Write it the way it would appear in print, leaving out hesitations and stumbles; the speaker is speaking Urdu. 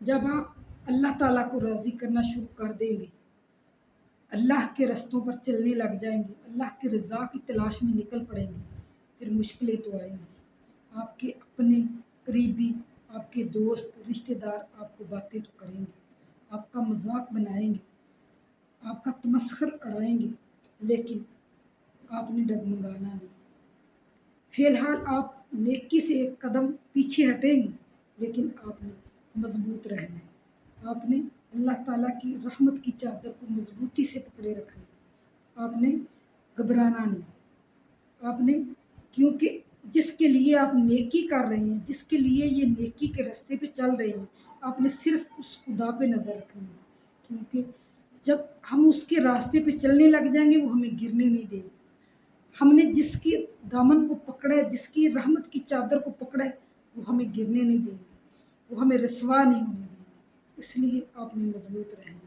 جب آپ اللہ تعالیٰ کو راضی کرنا شروع کر دیں گے، اللہ کے رستوں پر چلنے لگ جائیں گے، اللہ کی رضا کی تلاش میں نکل پڑیں گے، پھر مشکلیں تو آئیں گی۔ آپ کے اپنے قریبی، آپ کے دوست رشتہ دار آپ کو باتیں تو کریں گے، آپ کا مذاق بنائیں گے، آپ کا تمسخر اڑائیں گے، لیکن آپ نے ڈگمگانا نہیں۔ فی الحال آپ نیکی سے ایک قدم پیچھے ہٹیں گے، لیکن آپ نے مضبوط رہنا ہے۔ آپ نے اللہ تعالیٰ کی رحمت کی چادر کو مضبوطی سے پکڑے رکھنا ہے۔ آپ نے گھبرانا نہیں۔ آپ نے، کیونکہ جس کے لیے آپ نیکی کر رہے ہیں، جس کے لیے یہ نیکی کے راستے پہ چل رہے ہیں، آپ نے صرف اس خدا پہ نظر رکھنی ہے، کیونکہ جب ہم اس کے راستے پہ چلنے لگ جائیں گے وہ ہمیں گرنے نہیں دے گا۔ ہم نے جس کی دامن کو پکڑا ہے، جس کی رحمت کی چادر کو پکڑا ہے، وہ ہمیں گرنے نہیں دیں گے، وہ ہمیں رسوا نہیں ہونے دیں گے۔ اس لیے آپ نے مضبوط رہنا۔